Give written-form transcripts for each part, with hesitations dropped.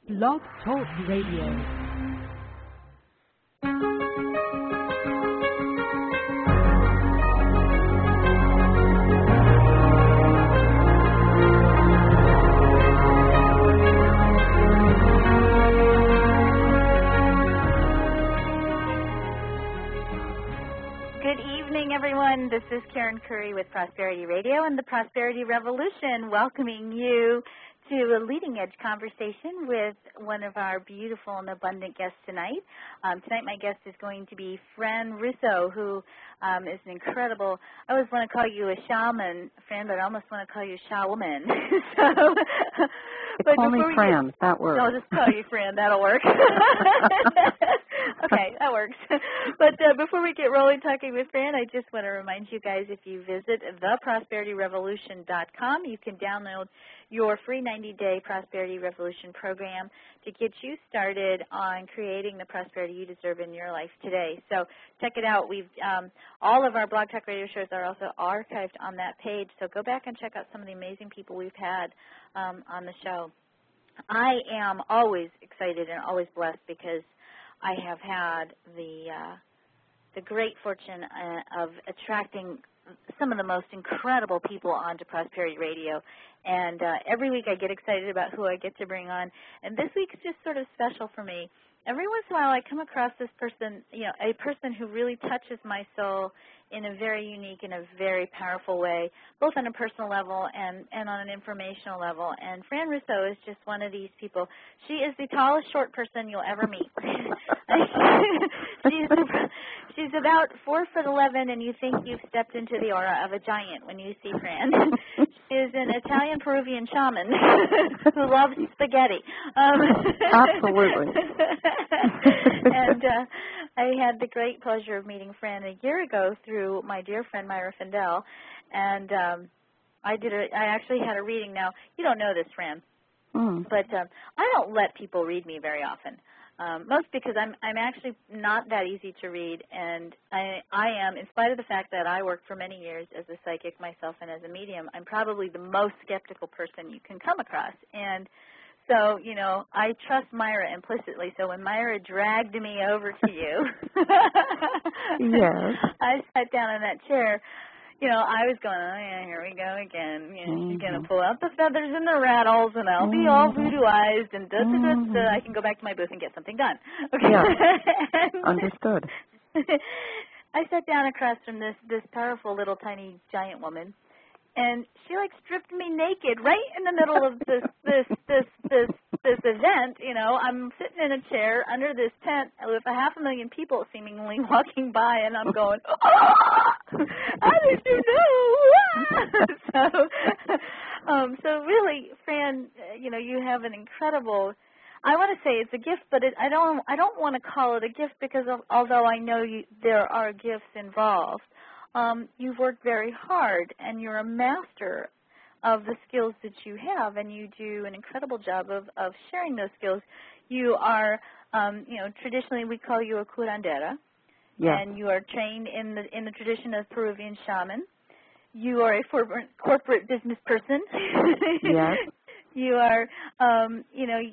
Blog Talk Radio. Everyone, this is Karen Curry with Prosperity Radio and the Prosperity Revolution, welcoming you to a leading-edge conversation with one of our beautiful and abundant guests tonight. Tonight my guest is going to be Fran Russo, who is an incredible, I always want to call you a shaman, Fran, but I almost want to call you a shawoman. Call me Fran, that works. I'll just call you Fran, that'll work. Okay, that works. But before we get rolling talking with Fran, I just want to remind you guys, if you visit theprosperityrevolution.com, you can download your free 90-day Prosperity Revolution program to get you started on creating the prosperity you deserve in your life today. So check it out. We've all of our Blog Talk Radio shows are also archived on that page, so go back and check out some of the amazing people we've had on the show. I am always excited and always blessed because I have had the great fortune of attracting some of the most incredible people onto Prosperity Radio. And every week I get excited about who I get to bring on. And this week's just sort of special for me. Every once in a while I come across this person, a person who really touches my soul in a very unique and a very powerful way, both on a personal level and on an informational level. And Fran Russo is just one of these people. She is the tallest short person you'll ever meet. She's about 4'11", and you think you've stepped into the aura of a giant when you see Fran. She is an Italian-Peruvian shaman who loves spaghetti. Absolutely. And I had the great pleasure of meeting Fran a year ago through my dear friend Myra Findell, and I actually had a reading. Now, you don't know this, Fran, but I don't let people read me very often. Most because I'm actually not that easy to read, and I am, in spite of the fact that I worked for many years as a psychic myself and as a medium, I'm probably the most skeptical person you can come across. And so, I trust Myra implicitly. So when Myra dragged me over to you, yes, I sat down in that chair. I was going, oh, yeah, here we go again. She's going to pull out the feathers and the rattles, and I'll be all voodoo-ized, and I can go back to my booth and get something done. Okay. Yeah. Understood. I sat down across from this powerful little tiny giant woman, and she stripped me naked right in the middle of this event. I'm sitting in a chair under this tent with 500,000 people seemingly walking by, and I'm going, oh, how did you know? So really, Fran, you have an incredible. I want to say it's a gift, but I don't want to call it a gift because although I know there are gifts involved. You've worked very hard, and you're a master of the skills that you have, and you do an incredible job of sharing those skills. You are, traditionally we call you a curandera, yes. And you are trained in the tradition of Peruvian shaman. You are a corporate business person. Yes. You are,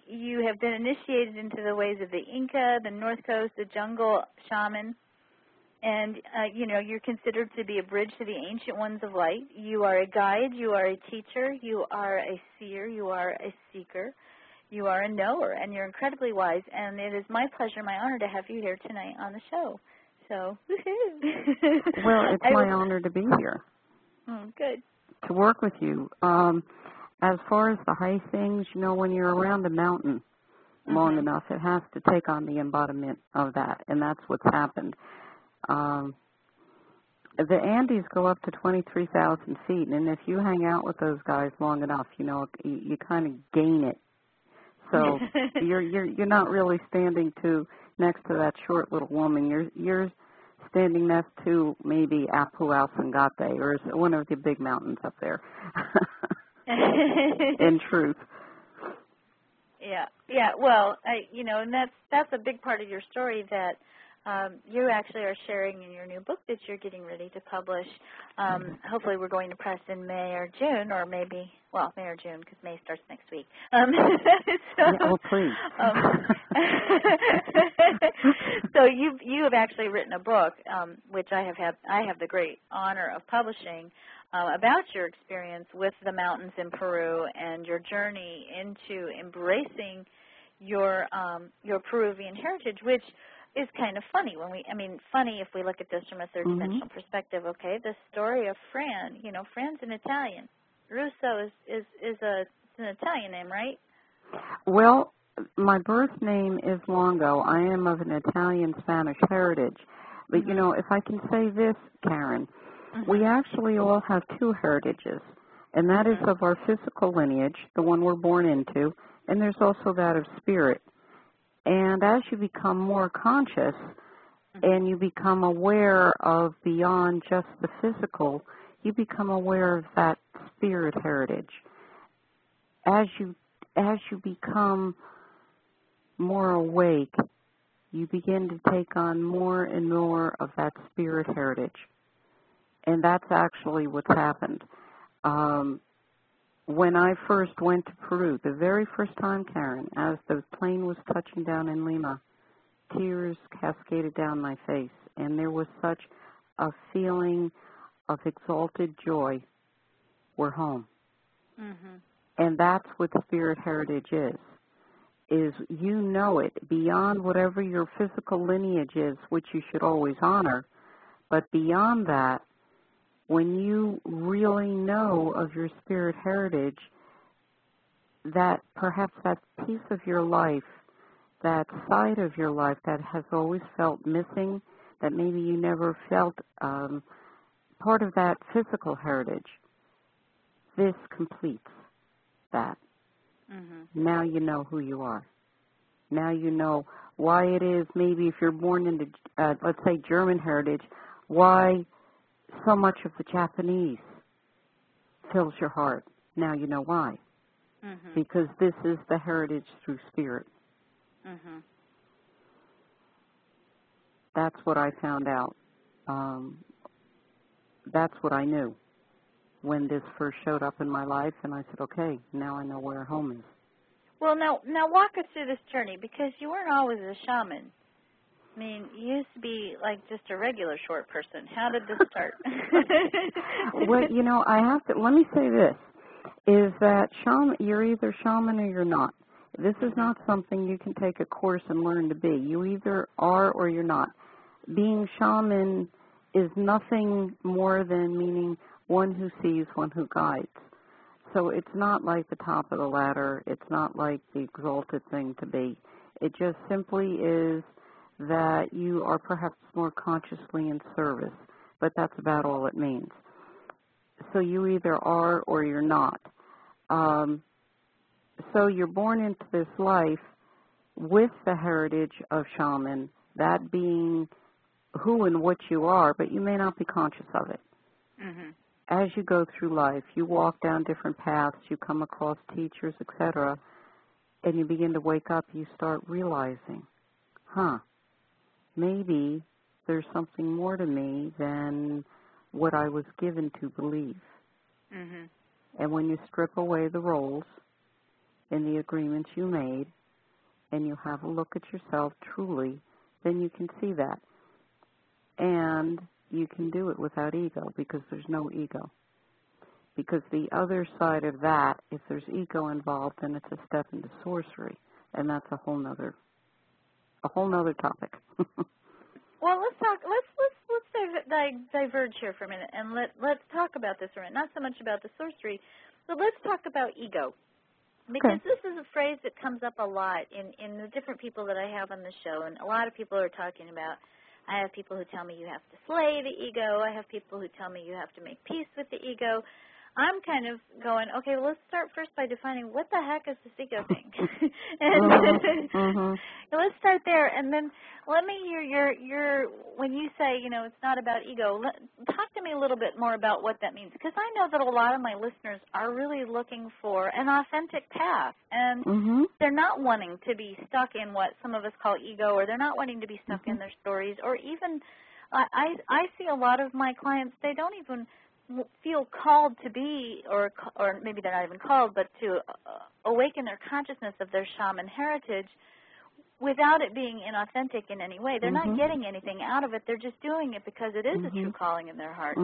you have been initiated into the ways of the Inca, the North Coast, the jungle shaman. And, you're considered to be a bridge to the ancient ones of light. You are a guide. You are a teacher. You are a seer. You are a seeker. You are a knower, and you're incredibly wise. And it is my pleasure, my honor to have you here tonight on the show. So, woohoo. Well, it's my honor to be here. Good. To work with you. As far as the high things, when you're around a mountain long enough, it has to take on the embodiment of that, and that's what's happened. The Andes go up to 23,000 feet, and if you hang out with those guys long enough, you kind of gain it. So you're not really standing next to that short little woman. You're standing next to maybe Apu Alsangate or one of the big mountains up there. In truth. Yeah. Well, and that's a big part of your story that you actually are sharing in your new book that you're getting ready to publish. Hopefully we're going to press in May or June, or maybe, well, May or June, because May starts next week. Please. So you have actually written a book, which I have the great honor of publishing, about your experience with the mountains in Peru and your journey into embracing your Peruvian heritage, which is kind of funny funny if we look at this from a third-dimensional perspective. Okay, the story of Fran. Fran's an Italian. Russo is an Italian name, right? Well, my birth name is Longo. I am of an Italian-Spanish heritage. But, if I can say this, Karen, we actually all have two heritages, and that is of our physical lineage, the one we're born into, and there's also that of spirit. And as you become more conscious and you become aware of beyond just the physical, you become aware of that spirit heritage. As you become more awake, you begin to take on more and more of that spirit heritage. And that's actually what's happened. When I first went to Peru, the very first time, Karen, as the plane was touching down in Lima, tears cascaded down my face, and there was such a feeling of exalted joy. We're home. And that's what spirit heritage is you know it beyond whatever your physical lineage is, which you should always honor, but beyond that, when you really know of your spirit heritage, that perhaps that piece of your life, that side of your life that has always felt missing, that maybe you never felt part of that physical heritage, this completes that. Now you know who you are. Now you know why it is, maybe if you're born into, let's say, German heritage, why so much of the Japanese fills your heart. Now you know why. Because this is the heritage through spirit. That's what I found out. That's what I knew when this first showed up in my life, and I said, okay, now I know where home is. Well, now walk us through this journey, because you weren't always a shaman. I mean, you used to be like just a regular short person. How did this start? Well, I have to, let me say this, is that you're either shaman or you're not. This is not something you can take a course and learn to be. You either are or you're not. Being shaman is nothing more than meaning one who sees, one who guides. So it's not like the top of the ladder. It's not like the exalted thing to be. It just simply is that you are perhaps more consciously in service, but that's about all it means. So you either are or you're not. So you're born into this life with the heritage of shaman, that being who and what you are, but you may not be conscious of it. As you go through life, you walk down different paths, you come across teachers, etc., and you begin to wake up, you start realizing, maybe there's something more to me than what I was given to believe. And when you strip away the roles and the agreements you made, and you have a look at yourself truly, then you can see that. And you can do it without ego, because there's no ego. Because the other side of that, if there's ego involved, then it's a step into sorcery, and that's a whole nother topic. Well, let's diverge here for a minute, and let's talk about this for a minute. Not so much about the sorcery, but let's talk about ego, because this is a phrase that comes up a lot in the different people that I have on the show, and a lot of people are talking about. I have people who tell me you have to slay the ego. I have people who tell me you have to make peace with the ego. I'm kind of going, okay, well, let's start first by defining what the heck is this ego thing. And let's start there, and then let me hear your when you say, it's not about ego, talk to me a little bit more about what that means, because I know that a lot of my listeners are really looking for an authentic path, and they're not wanting to be stuck in what some of us call ego, or they're not wanting to be stuck in their stories, or even I see a lot of my clients, they don't even feel called to be, or maybe they're not even called, but to awaken their consciousness of their shaman heritage without it being inauthentic in any way. They're not getting anything out of it. They're just doing it because it is a true calling in their heart.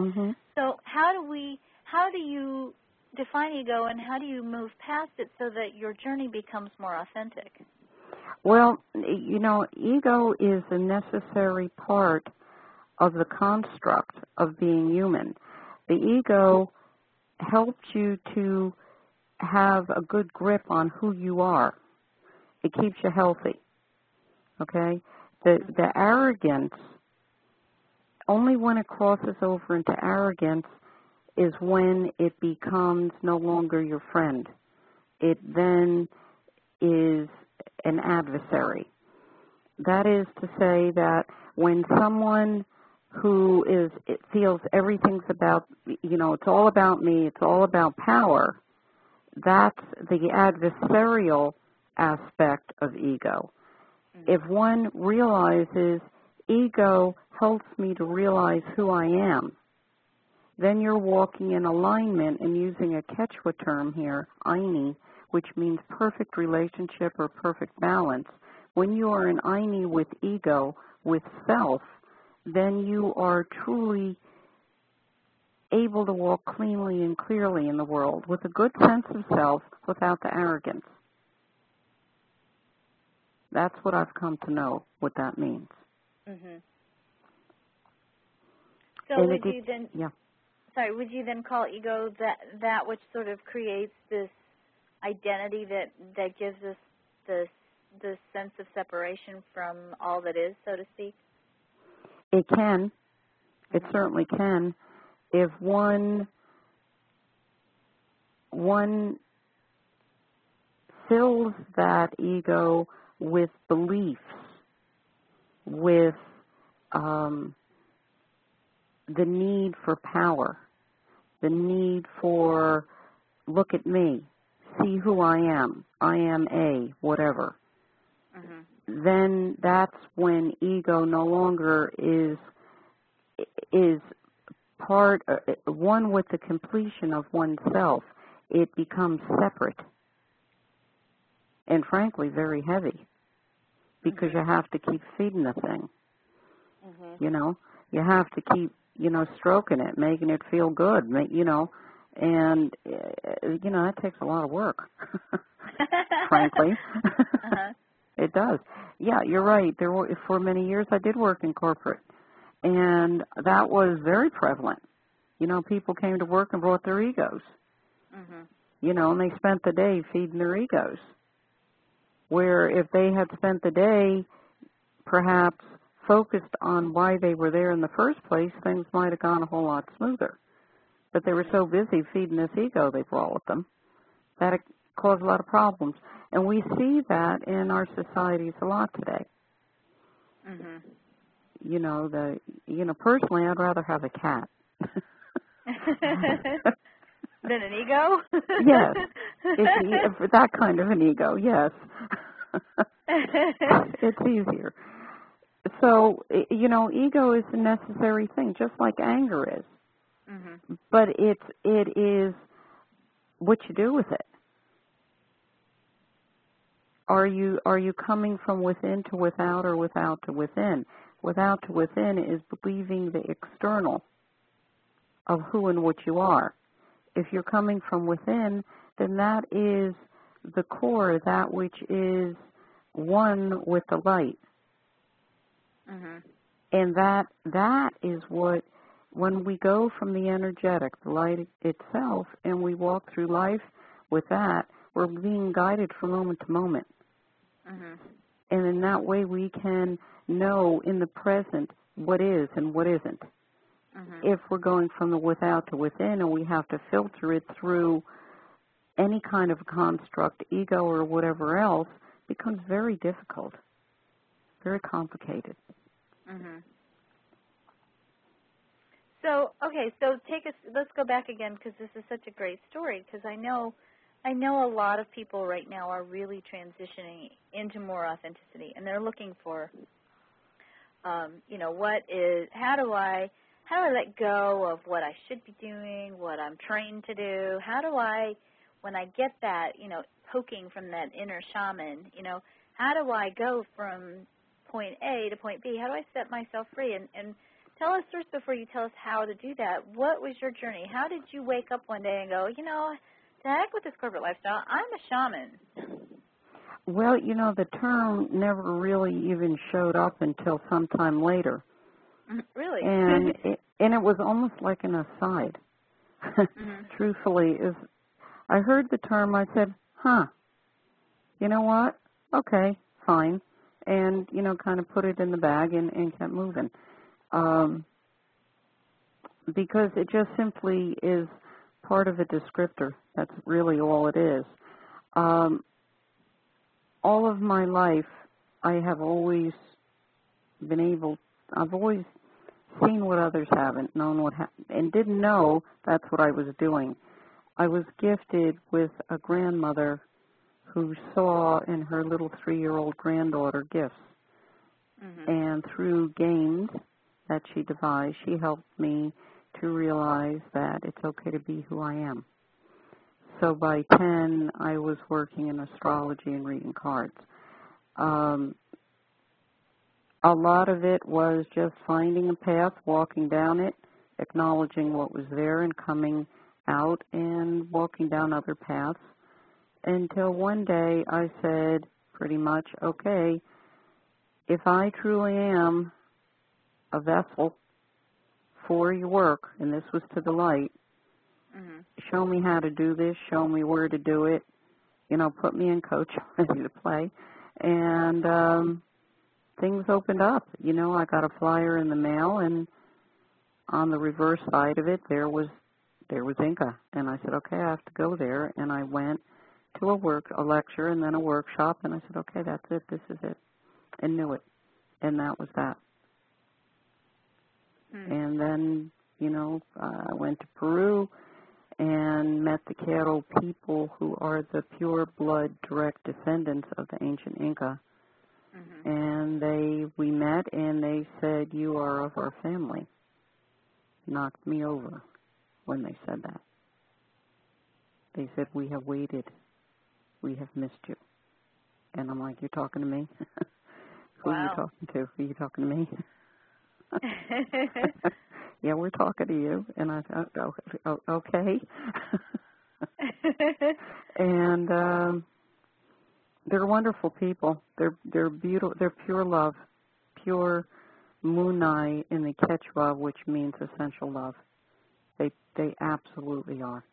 So how do you define ego, and how do you move past it so that your journey becomes more authentic? Well, ego is a necessary part of the construct of being human. The ego helps you to have a good grip on who you are. It keeps you healthy, okay? The arrogance, only when it crosses over into arrogance is when it becomes no longer your friend. It then is an adversary. That is to say that when someone who it feels everything's about, it's all about me, it's all about power, that's the adversarial aspect of ego. If one realizes ego helps me to realize who I am, then you're walking in alignment and using a Quechua term here, Aini, which means perfect relationship or perfect balance. When you are in Aini with ego, with self, then you are truly able to walk cleanly and clearly in the world with a good sense of self without the arrogance. That's what I've come to know what that means. So would you then, would you then call ego that which sort of creates this identity that gives us this sense of separation from all that is, so to speak? It can. It certainly can. If one fills that ego with beliefs, with the need for power, the need for, look at me, see who I am a whatever, then that's when ego no longer is part, one with the completion of oneself. It becomes separate and frankly very heavy because you have to keep feeding the thing. You have to keep, stroking it, making it feel good, and, that takes a lot of work, frankly. It does. Yeah, you're right. For many years I did work in corporate, and that was very prevalent. People came to work and brought their egos, and they spent the day feeding their egos, where if they had spent the day perhaps focused on why they were there in the first place, things might have gone a whole lot smoother. But they were so busy feeding this ego they brought with them that it caused a lot of problems. And we see that in our societies a lot today. Personally, I'd rather have a cat. Than an ego? Yes. It's that kind of an ego, yes. It's easier. So, ego is a necessary thing, just like anger is. But it is what you do with it. Are you coming from within to without, or without to within? Without to within is believing the external of who and what you are. If you're coming from within, then that is the core, that which is one with the light. And that is what, when we go from the energetic, the light itself, and we walk through life with that, we're being guided from moment to moment. And in that way we can know in the present what is and what isn't. if we're going from the without to within, and we have to filter it through any kind of construct, ego or whatever else, becomes very difficult, very complicated. Mm-hmm. So, okay, so let's go back again, because this is such a great story, because I know a lot of people right now are really transitioning into more authenticity, and they're looking for, how do I let go of what I should be doing, what I'm trained to do? How do I, when I get that, poking from that inner shaman, how do I go from point A to point B? How do I set myself free? And tell us first, before you tell us how to do that, what was your journey? How did you wake up one day and go, to heck with this corporate lifestyle, I'm a shaman? Well, the term never really even showed up until sometime later. Really? And it was almost like an aside. Truthfully, I heard the term, I said, you know what? Okay, fine. And, kind of put it in the bag and kept moving. Because it just simply is part of a descriptor. That's really all it is. All of my life, I have always I've always seen what others haven't, known and didn't know that's what I was doing. I was gifted with a grandmother who saw in her little 3-year-old granddaughter gifts. And through games that she devised, she helped me to realize that it's okay to be who I am. So by 10, I was working in astrology and reading cards. A lot of it was just finding a path, walking down it, acknowledging what was there, and coming out and walking down other paths, until one day I said pretty much, okay, if I truly am a vessel for your work, and this was to the light, show me how to do this, show me where to do it, put me in coach, ready to play. And things opened up. I got a flyer in the mail, and on the reverse side of it, there was Inca. And I said, okay, I have to go there. And I went to a lecture and then a workshop, and I said, okay, that's it, this is it, and knew it. And that was that. And then, I went to Peru and met the Quero people, who are the pure blood direct descendants of the ancient Inca. And we met, and they said, you are of our family. Knocked me over when they said that. They said, we have waited. We have missed you. And I'm like, you're talking to me? Who are you talking to? Are you talking to me? Yeah, we're talking to you. And I thought, oh, okay. And they're wonderful people. They're beautiful. They're pure love, pure munai in the Quechua, which means essential love. They absolutely are.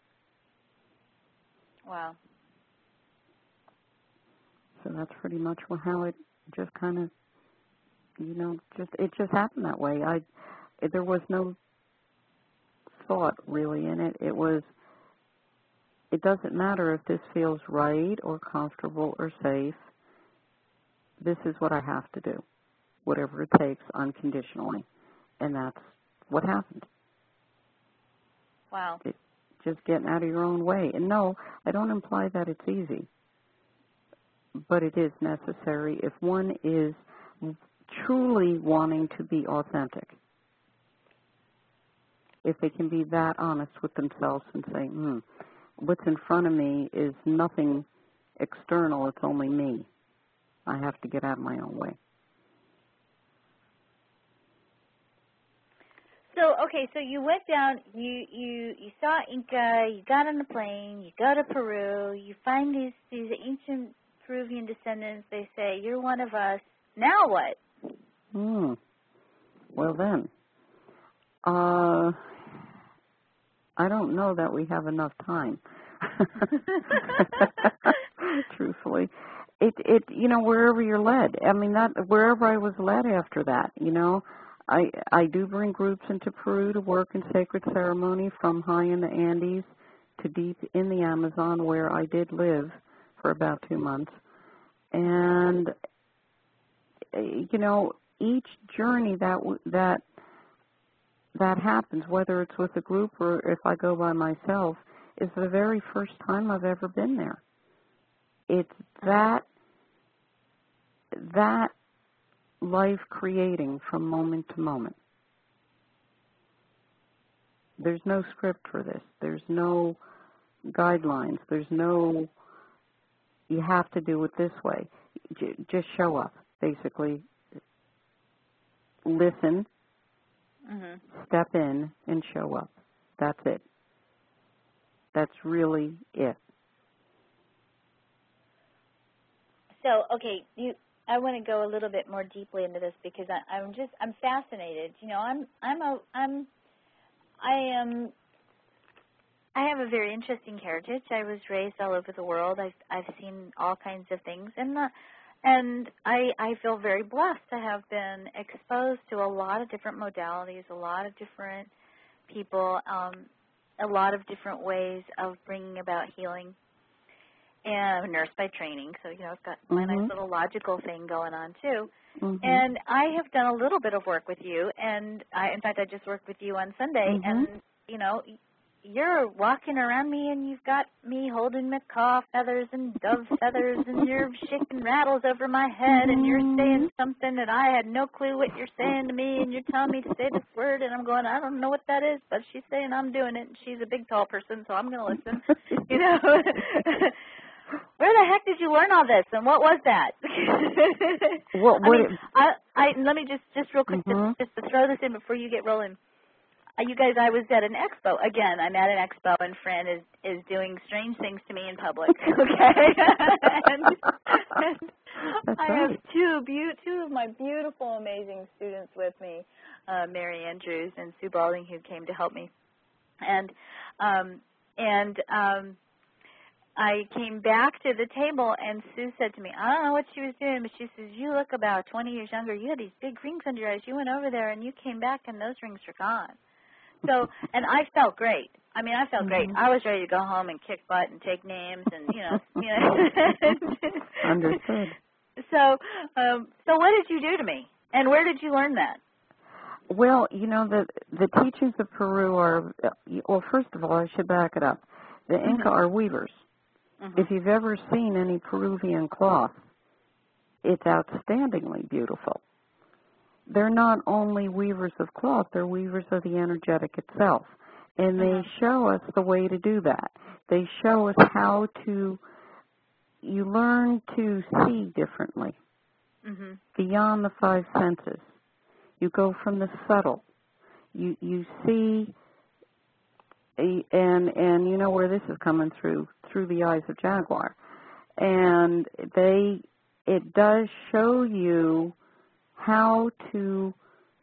Wow. So that's pretty much how it just kind of, it just happened that way. There was no thought really in it. It doesn't matter if this feels right or comfortable or safe. This is what I have to do, whatever it takes, unconditionally. And that's what happened. Wow. It's just getting out of your own way. And no, I don't imply that it's easy, but it is necessary if one is truly wanting to be authentic. If they can be that honest with themselves and say, what's in front of me is nothing external, it's only me. I have to get out of my own way. So, okay, so you went down, you saw Inca, you got on the plane, you go to Peru, you find these ancient Peruvian descendants, they say, you're one of us. Now what? Well then, I don't know that we have enough time. Truthfully. It wherever you're led. I mean, wherever I was led after that, I do bring groups into Peru to work in sacred ceremony, from high in the Andes to deep in the Amazon, where I did live for about 2 months. And, you know, each journey that happens, whether it's with a group or if I go by myself, is the very first time I've ever been there. It's that life creating from moment to moment. There's no script for this. There's no guidelines. There's no, you have to do it this way. Just show up, basically. Listen, step in, and show up. That's it. That's really it. So, okay, I want to go a little bit more deeply into this because I'm fascinated. You know, I have a very interesting heritage. I was raised all over the world. I've seen all kinds of things, and I feel very blessed to have been exposed to a lot of different modalities, a lot of different people, a lot of different ways of bringing about healing. And I'm a nurse by training, so, you know, I've got my nice little logical thing going on, too. And I have done a little bit of work with you, and in fact, I just worked with you on Sunday, and, you know, you're walking around me, and you've got me holding macaw feathers and dove feathers, and you're shaking rattles over my head, and you're saying something that I had no clue what you're saying to me, and you're telling me to say this word, and I'm going, I don't know what that is, but she's saying I'm doing it, and she's a big, tall person, so I'm going to listen, you know. Where the heck did you learn all this, and what was that? Let me just real quick, just to throw this in before you get rolling. You guys, I was at an expo. Again, I'm at an expo, and Fran is doing strange things to me in public, okay? and I have two of my beautiful, amazing students with me, Mary Andrews and Sue Balding, who came to help me. And I came back to the table, and Sue said to me, I don't know what she was doing, but she says, you look about 20 years younger. You had these big rings under your eyes. You went over there, and you came back, and those rings are gone. So, and I felt great. I mean, I felt great. I was ready to go home and kick butt and take names and, you know. Understood. So what did you do to me, and where did you learn that? Well, you know, the teachings of Peru are, well, first of all, I should back it up. The Inca are weavers. If you've ever seen any Peruvian cloth, it's outstandingly beautiful. They're not only weavers of cloth, they're weavers of the energetic itself. And they show us the way to do that. They show us how to, you learn to see differently, beyond the five senses. You go from the subtle. You see, and you know where this is coming through the eyes of Jaguar. And it does show you how to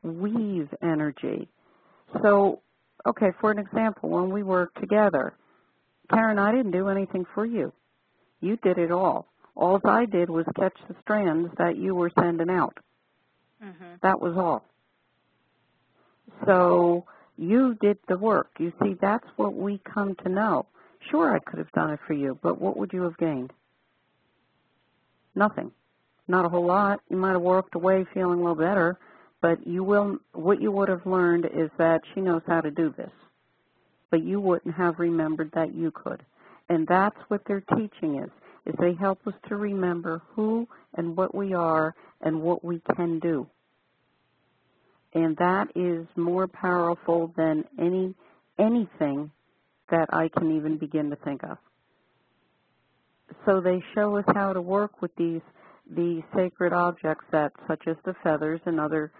weave energy. So, okay, for an example, when we worked together, Karen, I didn't do anything for you. You did it all. All I did was catch the strands that you were sending out. That was all. So you did the work. You see, that's what we come to know. Sure, I could have done it for you, but what would you have gained? Nothing. Not a whole lot. You might have walked away feeling a little better, but what you would have learned is that she knows how to do this. But you wouldn't have remembered that you could. And that's what their teaching is they help us to remember who and what we are and what we can do. And that is more powerful than anything that I can even begin to think of. So they show us how to work with these sacred objects, such as the feathers and other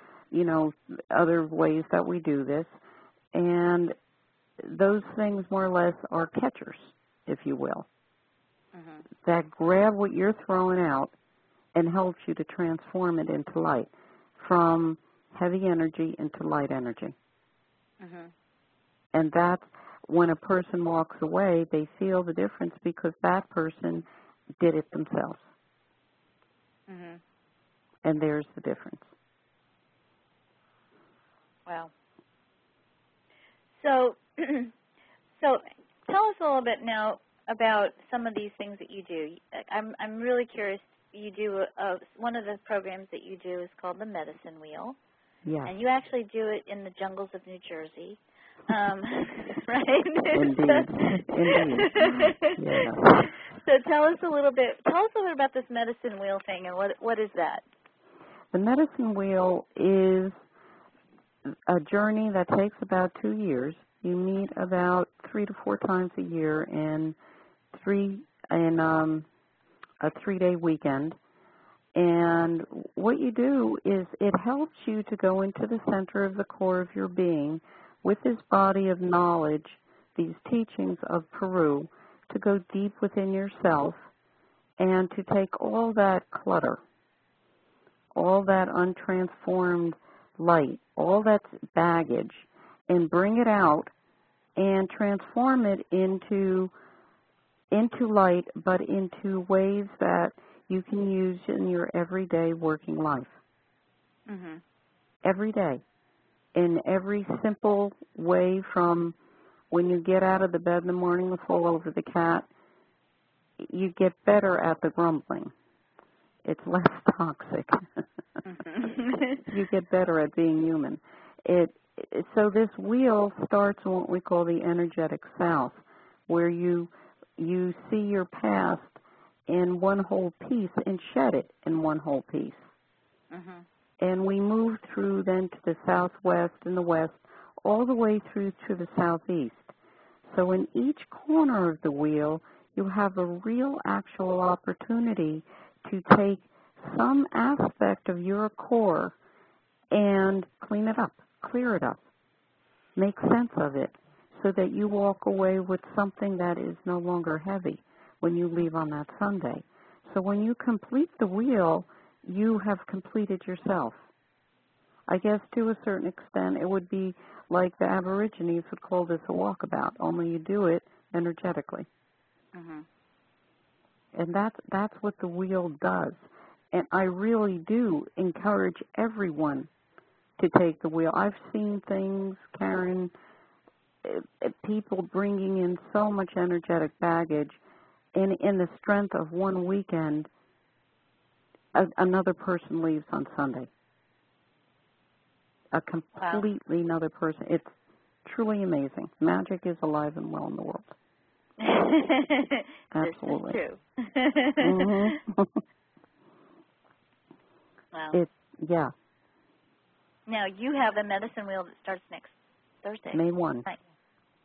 ways that we do this. And those things more or less are catchers, if you will, that grab what you're throwing out and helps you to transform it into light, from heavy energy into light energy. And that's when a person walks away, they feel the difference because that person did it themselves. And there's the difference. Wow. So, so tell us a little bit now about some of these things that you do. I'm really curious. You do one of the programs that you do is called the Medicine Wheel. Yes. And you actually do it in the jungles of New Jersey, right? Indeed. Indeed. Yeah. So tell us a little bit about this Medicine Wheel thing, and what is that? The Medicine Wheel is a journey that takes about 2 years. You meet about 3 to 4 times a year in a 3-day weekend. And what you do is it helps you to go into the center of the core of your being with this body of knowledge, these teachings of Peru, to go deep within yourself and to take all that clutter, all that untransformed light, all that baggage, and bring it out and transform it into light, but into ways that you can use in your everyday working life. Mm-hmm. Every day. In every simple way, from when you get out of the bed in the morning to fall over the cat, you get better at the grumbling. It's less toxic. Mm-hmm. You get better at being human. So this wheel starts in what we call the energetic south, where you see your past in one whole piece and shed it in one whole piece. Mm-hmm. And we move through then to the southwest and the west, all the way through to the southeast. So in each corner of the wheel, you have a real actual opportunity to take some aspect of your core and clean it up, clear it up, make sense of it, so that you walk away with something that is no longer heavy when you leave on that Sunday. So when you complete the wheel, you have completed yourself. I guess to a certain extent it would be like the Aborigines would call this a walkabout, only you do it energetically. Mm-hmm. And that's what the wheel does. And I really do encourage everyone to take the wheel. I've seen things, Karen, people bringing in so much energetic baggage, and in the strength of one weekend, another person leaves on Sunday. A completely another person. It's truly amazing. Magic is alive and well in the world. Absolutely. This is true. Mm-hmm. Wow. Yeah. Now, you have a medicine wheel that starts next Thursday. May 1. Right.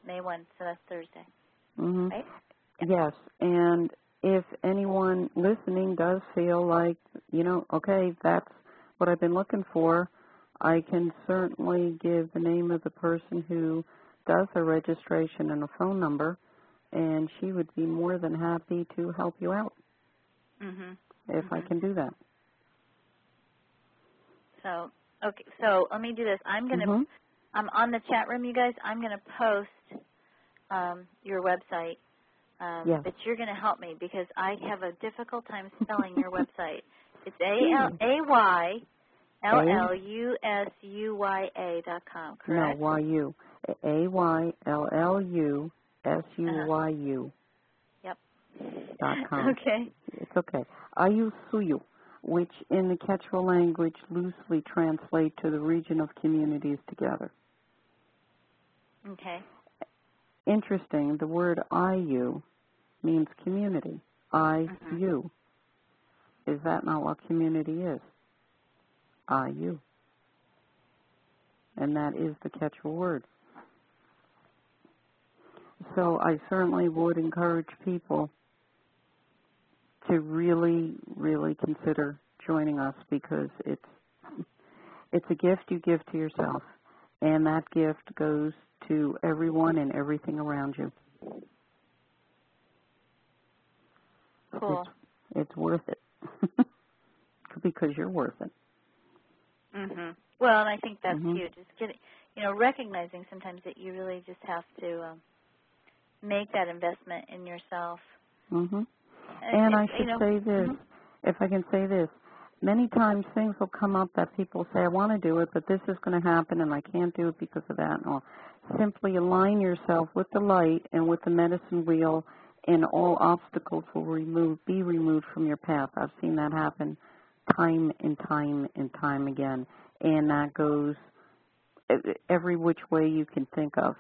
May 1, so that's Thursday. Mm-hmm. Right? Yes, and if anyone listening does feel like, okay, that's what I've been looking for, I can certainly give the name of the person who does the registration and a phone number, and she would be more than happy to help you out if I can do that. So, okay, so let me do this. I'm on the chat room, you guys. I'm going to post your website, yes. but you're going to help me because I have a difficult time spelling your website. It's AYLLUSUYA.com, correct? No, YU. AYLLUSUYU. Yep. .com. Okay. It's okay. Ayusuyu, which in the Quechua language loosely translate to the region of communities together. Okay. Interesting, the word IU means community. IU. Is that not what community is? IU. And that is the Quechua word. So I certainly would encourage people to really, really consider joining us, because it's a gift you give to yourself, and that gift goes to everyone and everything around you. Cool. It's worth it because you're worth it. Well, and I think that's huge. Just getting, recognizing sometimes that you really just have to make that investment in yourself. And I should say this, if I can say this, many times things will come up that people say, I want to do it, but this is going to happen and I can't do it because of that and all. Simply align yourself with the light and with the medicine wheel, and all obstacles will be removed from your path. I've seen that happen time and time and time again, and that goes every which way you can think of.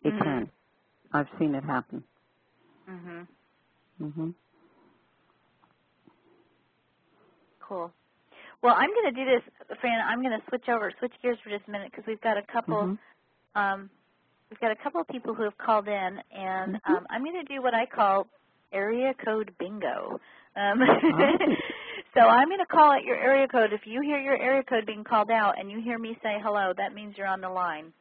It can. I've seen it happen. Cool. Well, I'm going to do this, Fran. I'm going to switch gears for just a minute, because we've got a couple. We've got a couple of people who have called in, and I'm going to do what I call area code bingo. So I'm going to call out your area code. If you hear your area code being called out and you hear me say hello, that means you're on the line.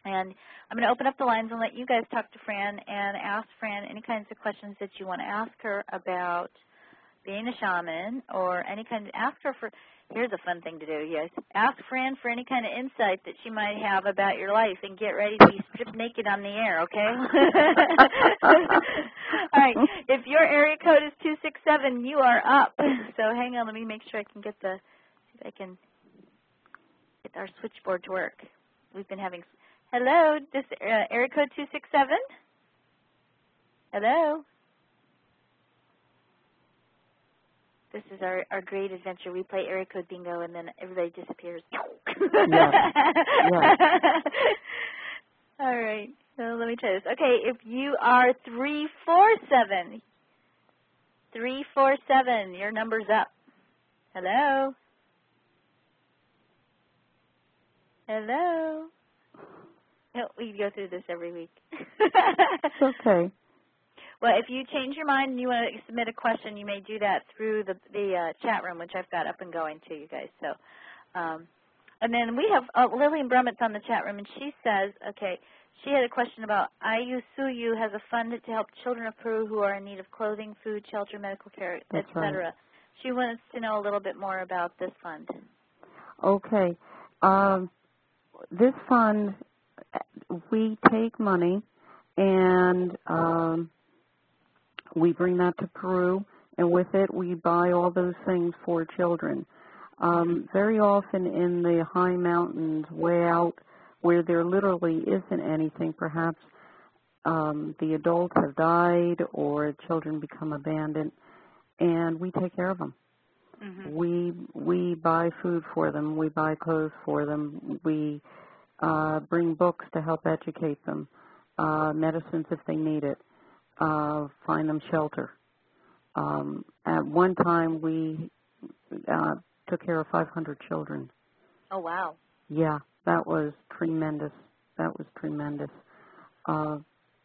And I'm going to open up the lines and let you guys talk to Fran and ask Fran any kinds of questions that you want to ask her about being a shaman, or any kind of, ask her for, here's a fun thing to do, yes. Ask Fran for any kind of insight that she might have about your life, and get ready to be stripped naked on the air, okay? All right, if your area code is 267, you are up. So hang on, let me make sure I can get see if I can get our switchboard to work. We've been having, hello, this area code 267? Hello? This is our great adventure. We play area code bingo, and then everybody disappears. Yeah. All right. So let me try this. Okay, if you are 347, your number's up. Hello? Hello? No, we go through this every week. It's okay. Well, if you change your mind and you want to submit a question, you may do that through the chat room, which I've got up and going too, you guys. So, and then we have Lillian Brummett's on the chat room, and she says, okay, she had a question about Ayusuyu has a fund to help children of Peru who are in need of clothing, food, shelter, medical care, etc. Right. She wants to know a little bit more about this fund. Okay. This fund, we take money and we bring that to Peru, and with it we buy all those things for children. Very often in the high mountains, way out where there literally isn't anything, perhaps the adults have died or children become abandoned, and we take care of them. We buy food for them. We buy clothes for them. We bring books to help educate them, medicines if they need it. Find them shelter. At one time, we took care of 500 children. Oh, wow. Yeah, that was tremendous. That was tremendous.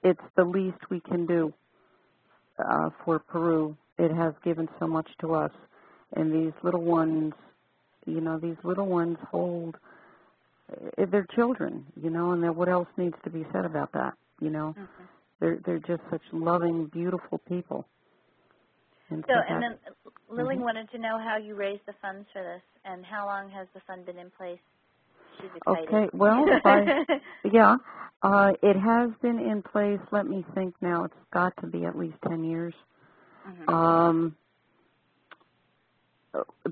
It's the least we can do for Peru. It has given so much to us. And these little ones, these little ones hold, they're children, and what else needs to be said about that, They're just such loving, beautiful people. And then Lily wanted to know how you raised the funds for this, and how long has the fund been in place? She's excited. Okay, well, it has been in place, let me think now, it's got to be at least 10 years.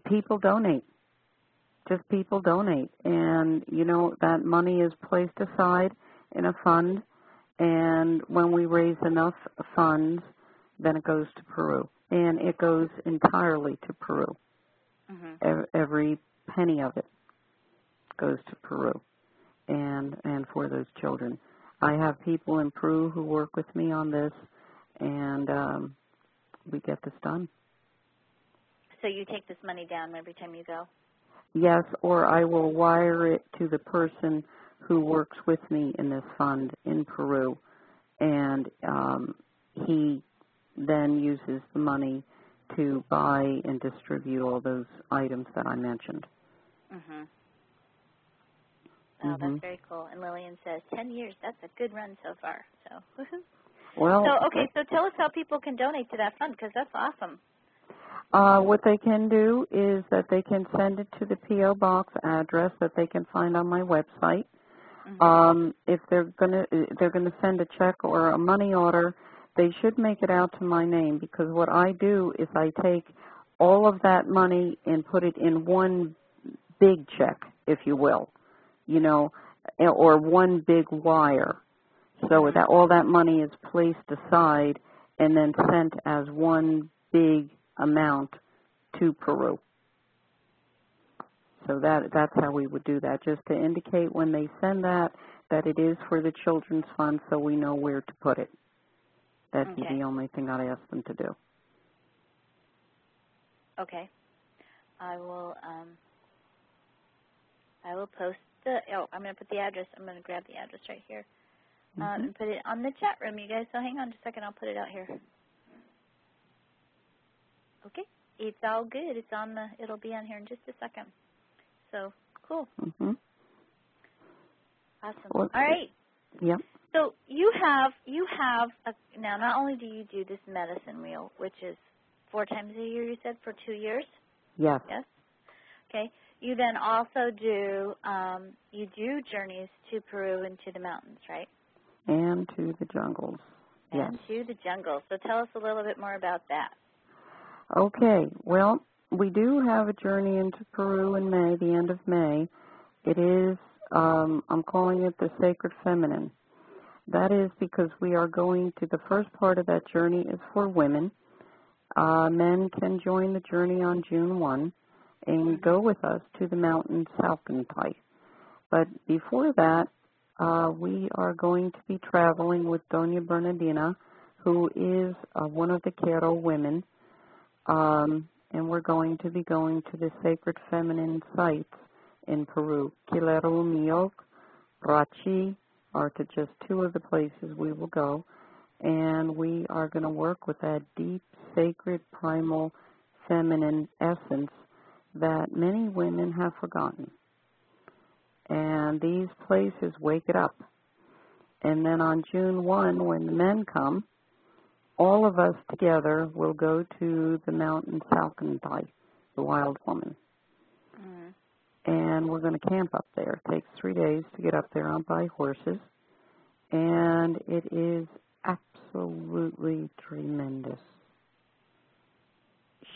People donate. Just people donate. And, that money is placed aside in a fund. And when we raise enough funds, then it goes to Peru. And it goes entirely to Peru. Every penny of it goes to Peru and for those children. I have people in Peru who work with me on this, and we get this done. So you take this money down every time you go? Yes, or I will wire it to the person who works with me in this fund in Peru, and he then uses the money to buy and distribute all those items that I mentioned. Oh, that's very cool. And Lillian says 10 years, that's a good run so far. So, well, so tell us how people can donate to that fund, because that's awesome. What they can do is that they can send it to the P.O. Box address that they can find on my website. If they're gonna send a check or a money order, they should make it out to my name, because what I do is I take all of that money and put it in one big check, if you will, you know, or one big wire. So that all that money is placed aside and then sent as one big amount to Peru. So that's how we would do that, just to indicate when they send that it is for the Children's Fund, so we know where to put it. That'd be the only thing I'd ask them to do. Okay. I will post I'm going to put the address. I'm going to grab the address right here and put it on the chat room, you guys. So hang on just a second. I'll put it out here. Okay. It's all good. It'll be on here in just a second. So, cool. Awesome. All right. Yep. So you have now not only do you do this medicine wheel, which is 4 times a year, you said, for 2 years? Yes. Yes? Okay. You then also do journeys to Peru and to the mountains, right? And to the jungles. And to the jungles. So tell us a little bit more about that. Okay. Well, we do have a journey into Peru in May, the end of May. It is, I'm calling it the Sacred Feminine. That is because we are going to, the first part of that journey is for women. Men can join the journey on June 1 and go with us to the mountain Salcantay. But before that, we are going to be traveling with Doña Bernardina, who is one of the Quero women, and we're going to be going to the Sacred Feminine sites in Peru. Quilero Mioc, Rachi are to just 2 of the places we will go, and we are going to work with that deep, sacred, primal, feminine essence that many women have forgotten. And these places wake it up. And then on June 1, when the men come, all of us together will go to the mountain Salcantay, the Wild Woman. And we're going to camp up there. It takes 3 days to get up there by horses. And it is absolutely tremendous.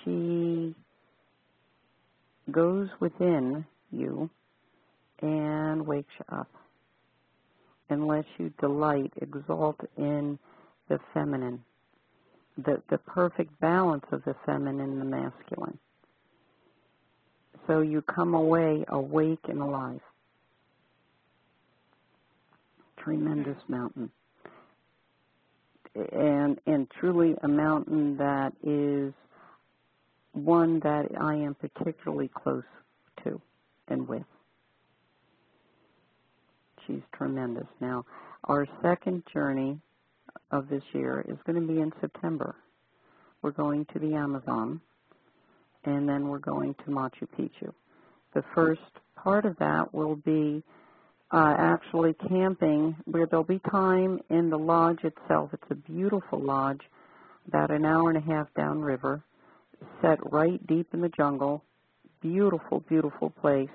She goes within you and wakes you up and lets you delight, exalt in the feminine, the perfect balance of the feminine and the masculine. So you come away awake and alive. Tremendous mountain. And truly a mountain that is one that I am particularly close to and with. She's tremendous. Now, our second journey of this year is going to be in September. We're going to the Amazon, and then we're going to Machu Picchu. The first part of that will be actually camping, where there'll be time in the lodge itself. It's a beautiful lodge, about an hour and a half downriver, set right deep in the jungle. Beautiful, beautiful place.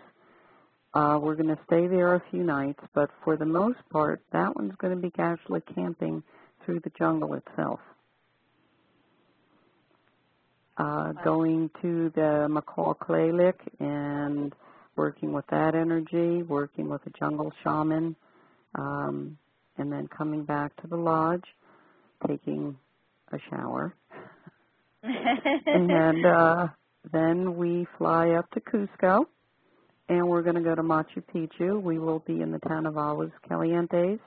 We're going to stay there a few nights, but for the most part, that one's going to be actually camping through the jungle itself. Going to the Macaw Clay Lick and working with that energy, working with a jungle shaman, and then coming back to the lodge, taking a shower. And then we fly up to Cusco, and we're going to go to Machu Picchu. We will be in the town of Aguas Calientes,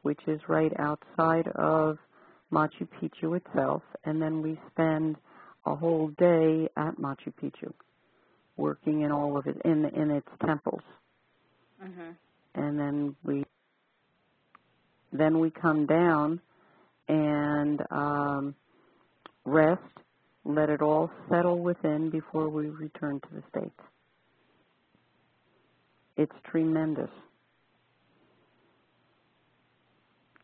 which is right outside of Machu Picchu itself, and then we spend a whole day at Machu Picchu, working in all of it, in its temples. And then we come down and rest, let it all settle within before we return to the States. It's tremendous.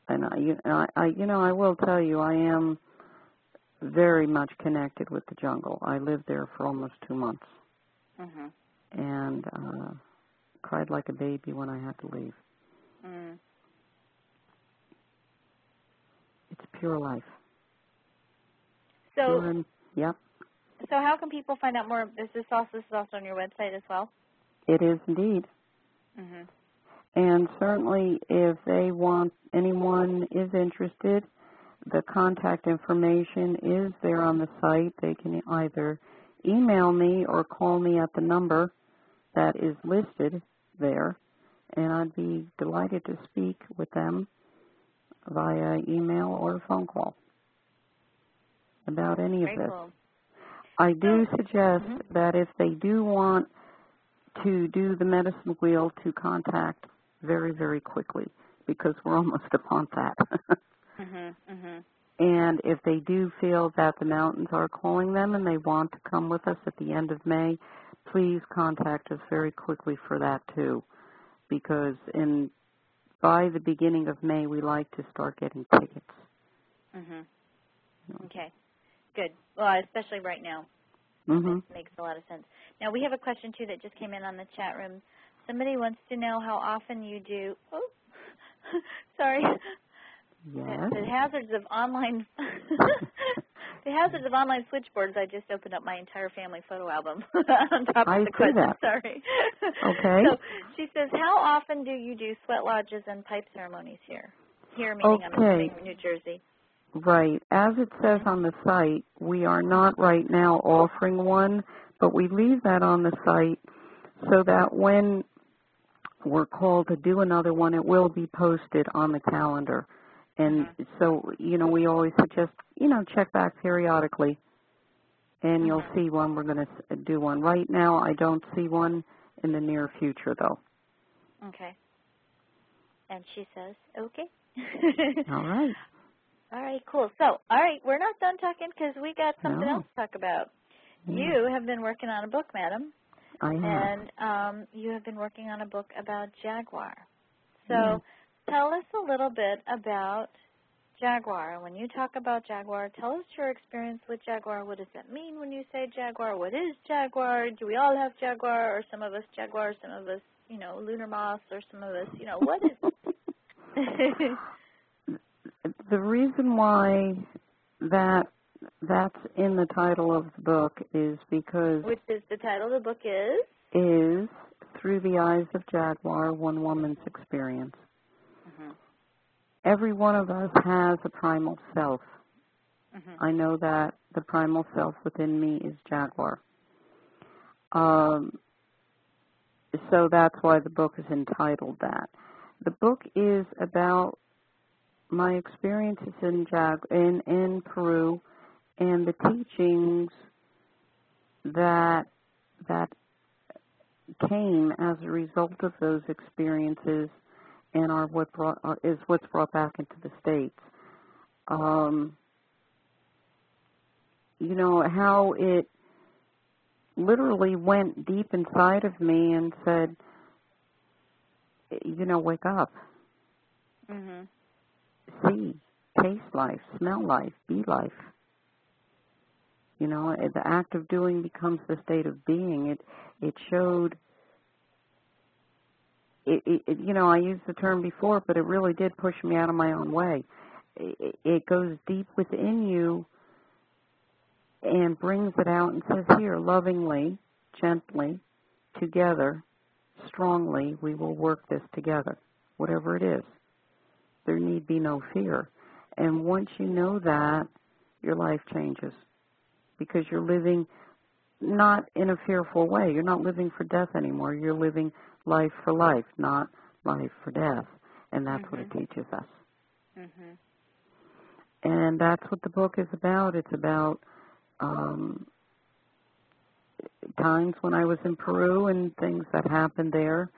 And I will tell you, I am very much connected with the jungle. I lived there for almost 2 months. And cried like a baby when I had to leave. It's pure life. So, yep. So how can people find out more? This is also on your website as well? It is indeed. Mm-hmm. And certainly if anyone is interested, the contact information is there on the site. They can either email me or call me at the number that is listed there, and I'd be delighted to speak with them via email or phone call about any of this. Cool. I do suggest that if they do want to do the medicine wheel, to contact very, very quickly, because we're almost upon that. And if they do feel that the mountains are calling them and they want to come with us at the end of May, please contact us very quickly for that too, because by the beginning of May we like to start getting tickets. Okay, good. Well, especially right now. It makes a lot of sense. Now, we have a question, too, that just came in on the chat room. Somebody wants to know how often you do – oh, sorry. Yes. The hazards of online the hazards of online switchboards. I just opened up my entire family photo album on top of the question. That. Sorry. Okay. So she says, how often do you do sweat lodges and pipe ceremonies here? Here meaning I'm in New Jersey. Right. As it says on the site, we are not right now offering one, but we leave that on the site so that when we're called to do another one, it will be posted on the calendar. And so, we always suggest, check back periodically, and you'll see when we're going to do one. Right now, I don't see one in the near future, though. Okay. And she says, okay. All right. All right, cool. So, all right, we're not done talking because we got something else to talk about. You have been working on a book, madam. I have. And you have been working on a book about Jaguar. So tell us a little bit about Jaguar. When you talk about Jaguar, tell us your experience with Jaguar. What does that mean when you say Jaguar? What is Jaguar? Do we all have Jaguar, or some of us Jaguar, some of us, lunar moths, or some of us, what is it? The reason why that's in the title of the book is because... Which is the title of the book is? Is Through the Eyes of Jaguar, One Woman's Experience. Every one of us has a primal self. I know that the primal self within me is Jaguar. So that's why the book is entitled that. The book is about my experiences in Peru and the teachings that came as a result of those experiences and what's brought back into the States. How it literally went deep inside of me and said, wake up. See, taste life, smell life, be life. The act of doing becomes the state of being. It showed, I used the term before, but it really did push me out of my own way. It goes deep within you and brings it out and says, here, lovingly, gently, together, strongly, we will work this together, whatever it is. There need be no fear. And once you know that, your life changes because you're living not in a fearful way. You're not living for death anymore. You're living life for life, not life for death. And that's what it teaches us. And that's what the book is about. It's about times when I was in Peru and things that happened there.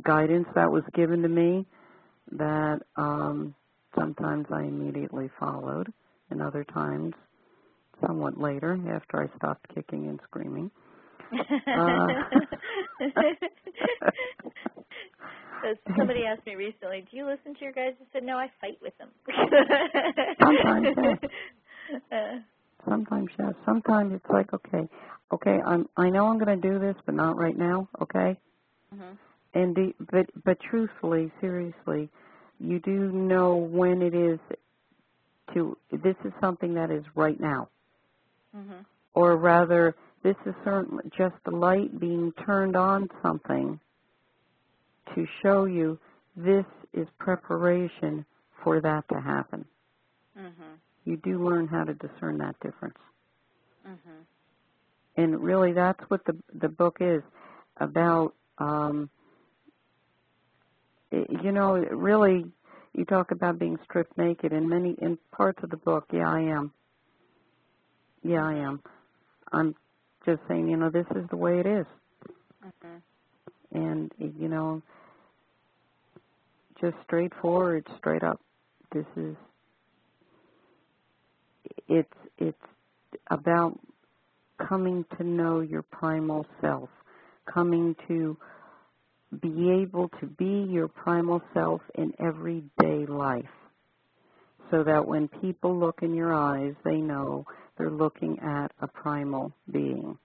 Guidance that was given to me that sometimes I immediately followed, and other times somewhat later after I stopped kicking and screaming. Somebody asked me recently, do you listen to your guys? I said, no, I fight with them. Sometimes, yes. Sometimes, yes. Sometimes it's like, okay, I know I'm going to do this, but not right now, okay? But truthfully, seriously, you do know when it is this is something that is right now. Mm-hmm. Or rather, this is certainly just the light being turned on something to show you this is preparation for that to happen. Mm-hmm. You do learn how to discern that difference. Mm-hmm. And really, that's what the book is about. Really, you talk about being stripped naked. In parts of the book, yeah, I am. Yeah, I am. I'm just saying, this is the way it is. Mm-hmm. And, just straightforward, straight up. It's about coming to know your primal self, coming to be able to be your primal self in everyday life, so that when people look in your eyes, they know they're looking at a primal being,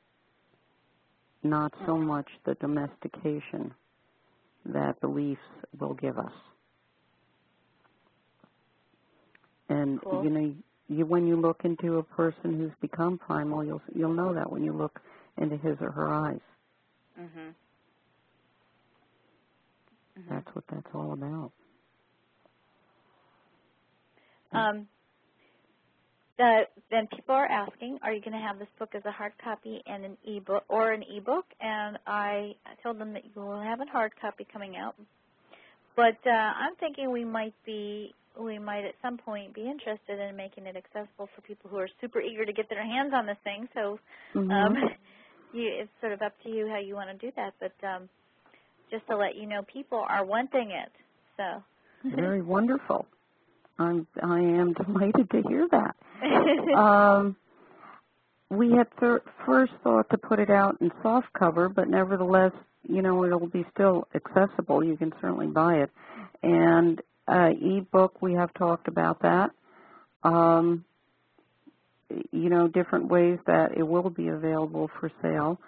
not so much the domestication that beliefs will give us. And, cool. When you look into a person who's become primal, you'll know that when you look into his or her eyes. Mm-hmm. Mm-hmm. That's what that's all about. Then people are asking, are you going to have this book as a hard copy and an ebook or an ebook? And I told them that you will have a hard copy coming out. But I'm thinking we might at some point be interested in making it accessible for people who are super eager to get their hands on this thing. So it's sort of up to you how you want to do that. But just to let you know, people are wanting it. So very wonderful. I am delighted to hear that. We had first thought to put it out in soft cover, but nevertheless, it'll be still accessible. You can certainly buy it. And ebook, we have talked about that. Different ways that it will be available for sale.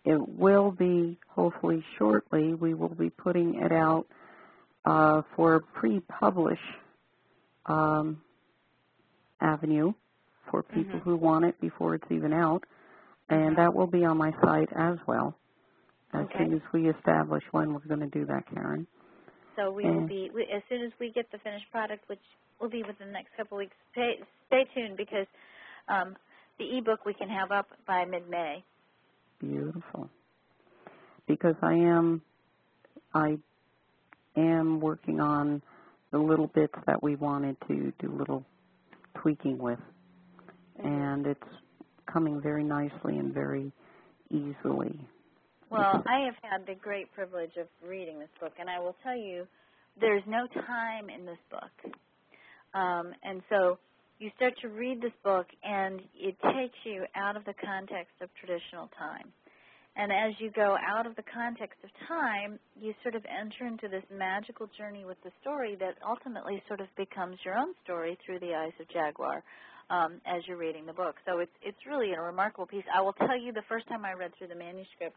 It will be, hopefully shortly, we will be putting it out for pre-publish avenue for people who want it before it's even out. And that will be on my site as well, as soon as we establish when we're going to do that, Karen. So we will be, as soon as we get the finished product, which will be within the next couple of weeks, stay tuned, because the ebook we can have up by mid-May. Beautiful. Because I am working on the little bits that we wanted to do a little tweaking with. And it's coming very nicely and very easily. Well, I have had the great privilege of reading this book, and I will tell you, there's no time in this book. And so you start to read this book, and it takes you out of the context of traditional time. And as you go out of the context of time, you sort of enter into this magical journey with the story that ultimately sort of becomes your own story through the eyes of Jaguar as you're reading the book. So it's really a remarkable piece. I will tell you, the first time I read through the manuscript,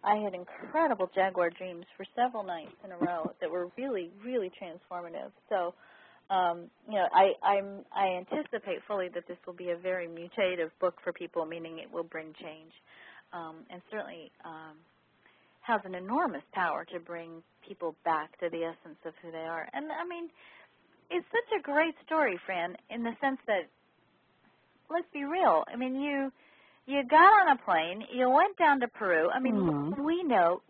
I had incredible Jaguar dreams for several nights in a row that were really, really transformative. So, I anticipate fully that this will be a very mutative book for people, meaning it will bring change, and certainly has an enormous power to bring people back to the essence of who they are. And, I mean, it's such a great story, Fran, in the sense that, let's be real, I mean, you got on a plane, you went down to Peru. I mean, we know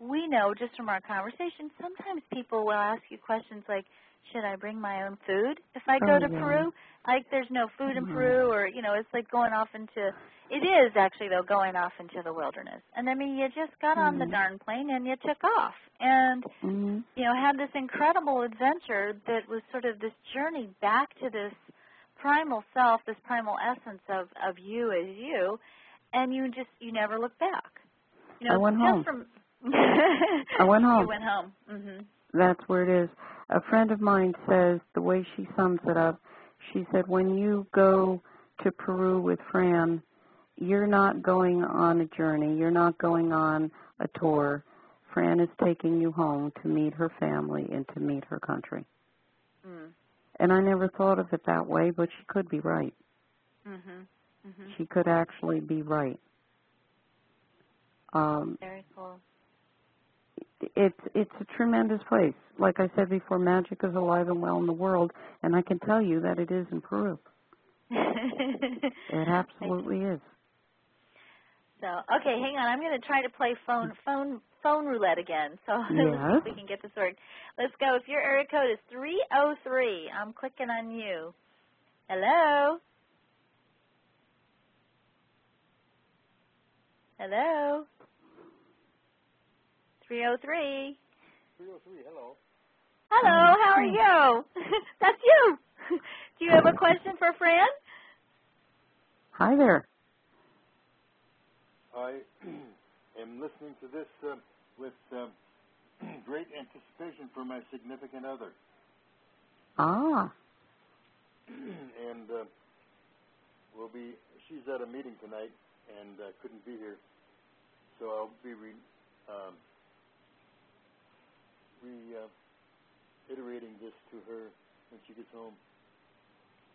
just from our conversation, sometimes people will ask you questions like, should I bring my own food if I go to Peru? Like, there's no food in Peru, or, it's like going off into, it is actually, though, going off into the wilderness. And, I mean, you just got on the darn plane and you took off and, had this incredible adventure that was sort of this journey back to this primal self, this primal essence of you as you. And you never look back. I went home. I went home. You went home. Mm-hmm. That's where it is. A friend of mine says, the way she sums it up, she said, when you go to Peru with Fran, you're not going on a journey. You're not going on a tour. Fran is taking you home to meet her family and to meet her country. And I never thought of it that way, but she could be right. She could actually be right. Very cool. It's a tremendous place. Like I said before, magic is alive and well in the world, and I can tell you that it is in Peru. It absolutely is. So, okay, hang on. I'm going to try to play phone roulette again. So let's see if we can get this worked. Let's go. If your area code is 303, I'm clicking on you. Hello? Hello? 303. 303, hello. Hello, how are you? That's you. Do you have a question for Fran? Hi there. I am listening to this with great anticipation for my significant other. Ah. And she's at a meeting tonight and couldn't be here. So I'll be reiterating this to her when she gets home.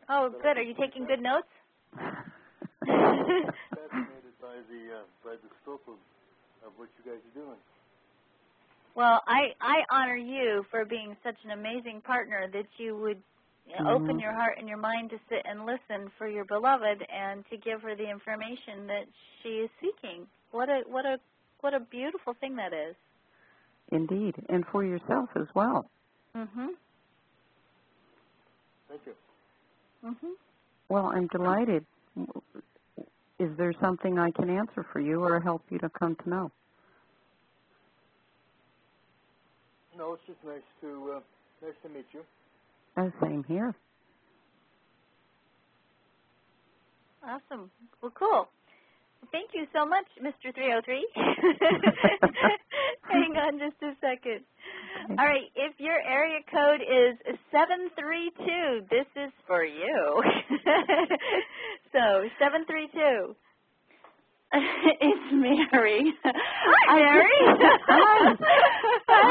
Oh, good. Are you taking good notes? Fascinated by the scope of what you guys are doing. Well, I honor you for being such an amazing partner that you would open your heart and your mind to sit and listen for your beloved and to give her the information that she is seeking. What a beautiful thing that is. Indeed, and for yourself as well. Thank you. Well, I'm delighted. Is there something I can answer for you or help you to come to know? No, it's just nice to meet you. Same here. Awesome. Well, cool. Thank you so much, Mr. 303. Hang on just a second. Okay. All right, if your area code is 732, this is for you. So, 732. It's Mary. Hi, Mary. Hi. Hi.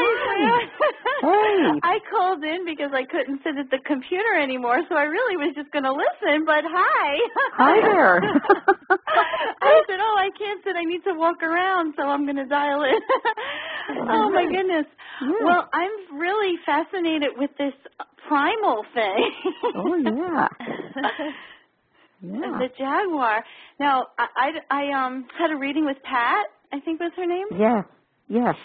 Hey. I called in because I couldn't sit at the computer anymore, so I really was just going to listen, but hi. Hi there. I said, I can't sit. I need to walk around, so I'm going to dial in. Oh, my goodness. Yeah. Well, I'm really fascinated with this primal thing. Oh, yeah. Yeah. The Jaguar. Now, I had a reading with Pat, I think was her name. Yes.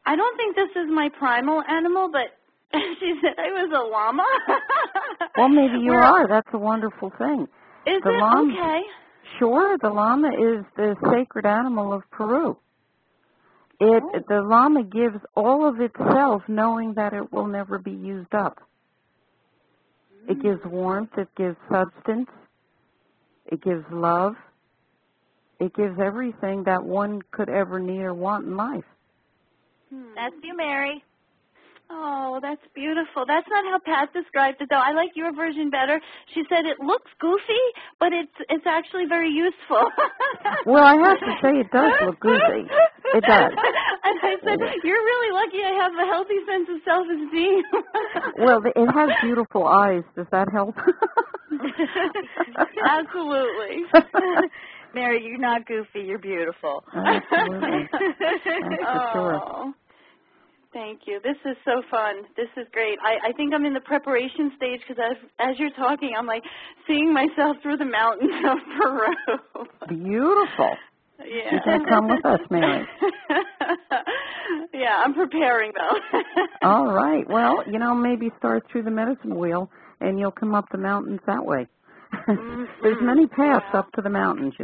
I don't think this is my primal animal, but she said I was a llama. Well, maybe you are. That's a wonderful thing. Is the it? llama, Okay. Sure. The llama is the sacred animal of Peru. The llama gives all of itself knowing that it will never be used up. It gives warmth. It gives substance. It gives love. It gives everything that one could ever need or want in life. That's you, Mary. Oh, that's beautiful. That's not how Pat described it, though. I like your version better. She said it looks goofy, but it's actually very useful. Well, I have to say it does look goofy. It does. And I said, you're really lucky I have a healthy sense of self-esteem. Well, it has beautiful eyes. Does that help? Absolutely. Mary, you're not goofy. You're beautiful. Absolutely. That's for sure. Thank you. This is so fun. This is great. I think I'm in the preparation stage because as you're talking, I'm like seeing myself through the mountains of Peru. Beautiful. Yeah. You can come with us, Mary. Yeah, I'm preparing though. All right. Well, maybe start through the medicine wheel and you'll come up the mountains that way. There's many paths up to the mountains,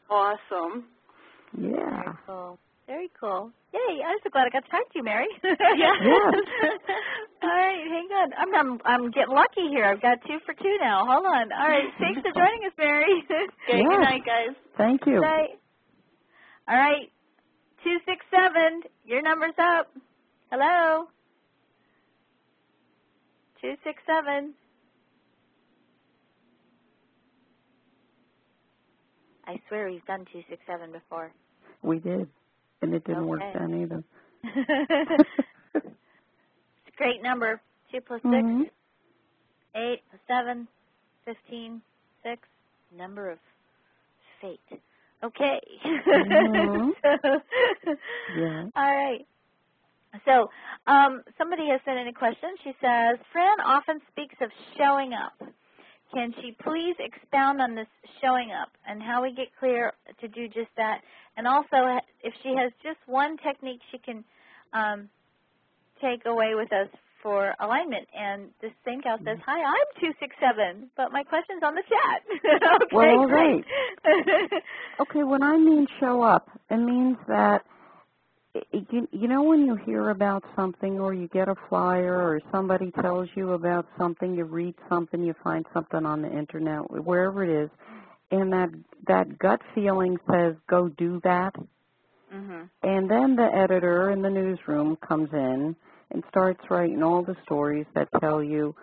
Awesome. Yeah. Very cool. Very cool. Yay, I'm so glad I got to talk to you, Mary. Yes. All right, hang on. I'm getting lucky here. I've got 2 for 2 now. Hold on. All right, thanks for joining us, Mary. Okay, good night, guys. Thank you. Good night. All right, 267, your number's up. Hello? 267. I swear we've done 267 before. We did. And it didn't work then either. It's a great number. 2 plus 6, Mm-hmm. 8 plus 7, 15, 6, number of fate. Okay. Mm-hmm. So, Yeah. all right. So somebody has sent in a question. She says, Fran often speaks of showing up. Can she please expound on this showing up and how we get clear to do just that? And also, if she has just one technique she can take away with us for alignment. And this same gal says, hi, I'm 267, but my question's on the chat. Okay, well, great. Okay, when I mean show up, it means that, you know when you hear about something or you get a flyer or somebody tells you about something, you read something, you find something on the internet, wherever it is, and that gut feeling says, go do that. Mm-hmm. And then the editor in the newsroom comes in and starts writing all the stories that tell you,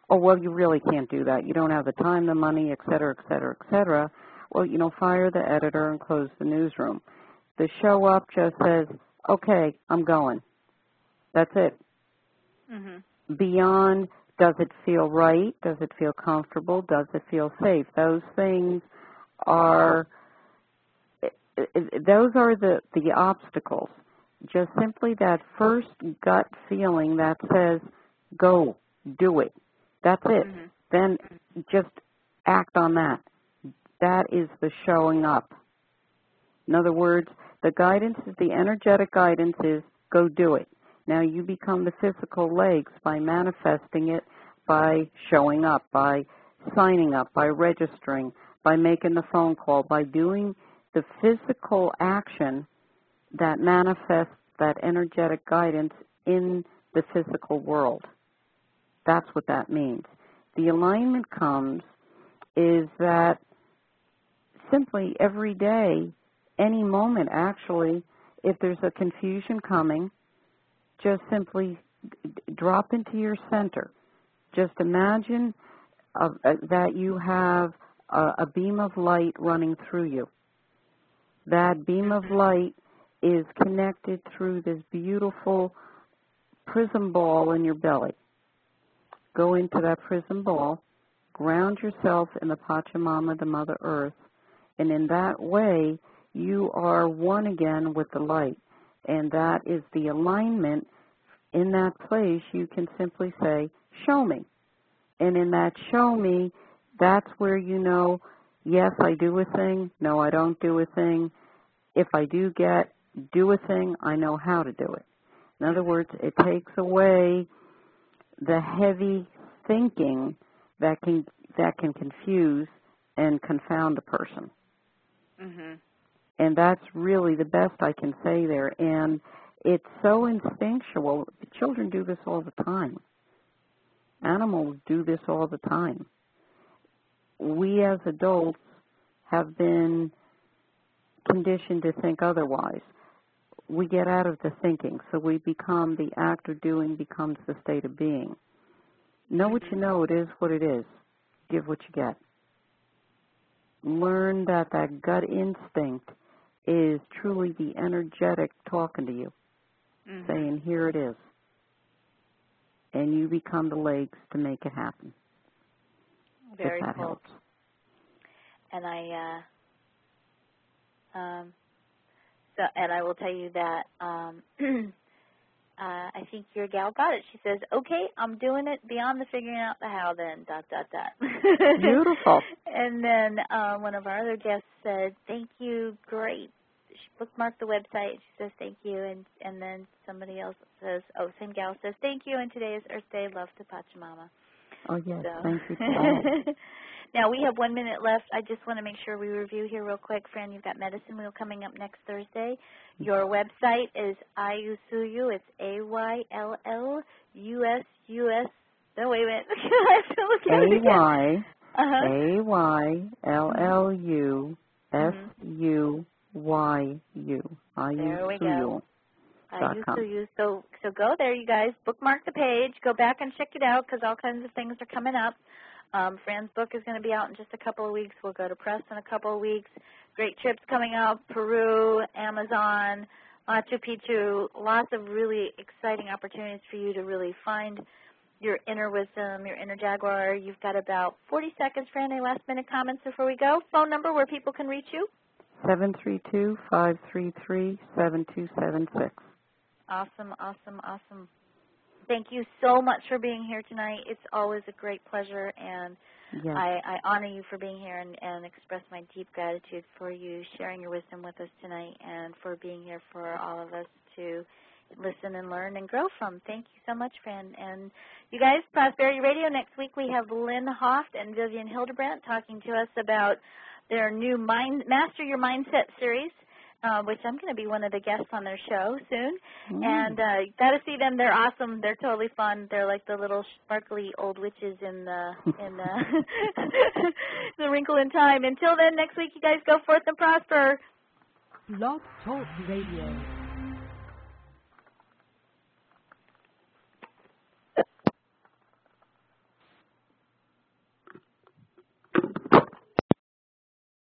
oh, well, you really can't do that. You don't have the time, the money, et cetera, et cetera, et cetera. Well, fire the editor and close the newsroom. The show up just says, okay, I'm going. That's it. Mm-hmm. Beyond, does it feel right? Does it feel comfortable? Does it feel safe? Those things are, those are the obstacles. Just simply that first gut feeling that says, go, do it. That's it. Mm-hmm. Then just act on that. That is the showing up. In other words, the guidance, the energetic guidance is go do it. Now you become the physical legs by manifesting it, by showing up, by signing up, by registering, by making the phone call, by doing the physical action that manifests that energetic guidance in the physical world. That's what that means. The alignment comes is that simply every day, any moment actually, if there's a confusion coming, just simply drop into your center. Just imagine that you have a beam of light running through you. That beam of light is connected through this beautiful prism ball in your belly. Go into that prism ball, ground yourself in the Pachamama, the Mother Earth, and in that way you are one again with the light. And that is the alignment. In that place you can simply say, show me. And in that show me, that's where you know, yes, I do a thing, no, I don't do a thing. If I do a thing, I know how to do it. In other words, it takes away the heavy thinking that can confuse and confound a person. Mm-hmm. And that's really the best I can say there. And it's so instinctual. Children do this all the time. Animals do this all the time. We as adults have been conditioned to think otherwise. We get out of the thinking, so we become, the act of doing becomes the state of being. Know what you know, it is what it is. Give what you get. Learn that gut instinct is truly the energetic talking to you, saying, here it is. And you become the legs to make it happen. Very if that cool. helps. And I will tell you that I think your gal got it. She says, okay, I'm doing it beyond the figuring out the how then, ... Beautiful. And then one of our other guests said, thank you, great. She bookmarked the website. She says, thank you. And then somebody else says, oh, same gal says, thank you, and today is Earth Day. Love to Pachamama. Oh, yes, So. thank you for that. Now, we have 1 minute left. I just want to make sure we review here real quick. Fran, you've got Medicine Wheel coming up next Thursday. Your website is Ayusuyu. It's AYLLUSUS. No, wait a minute. I have to look at it again. AYLLUSUYU. There we go. Ayusuyu.com. So go there, you guys. Bookmark the page. Go back and check it out because all kinds of things are coming up. Fran's book is going to be out in just a couple of weeks. We'll go to press in a couple of weeks. Great trips coming up, Peru, Amazon, Machu Picchu, lots of really exciting opportunities for you to really find your inner wisdom, your inner Jaguar. You've got about 40 seconds for any last-minute comments before we go. Phone number where people can reach you? 732-533-7276. Awesome, awesome, awesome. Thank you so much for being here tonight. It's always a great pleasure, and Yes. I honor you for being here and express my deep gratitude for you sharing your wisdom with us tonight and for being here for all of us to listen and learn and grow from. Thank you so much, Fran. And you guys, Prosperity Radio, next week we have Lynn Hoft and Vivian Hildebrandt talking to us about their new Master Your Mindset series, which I'm going to be one of the guests on their show soon. And got to see them. They're awesome. They're totally fun. They're like the little sparkly old witches in the the Wrinkle in Time. Until then, next week, you guys go forth and prosper. Blog Talk Radio.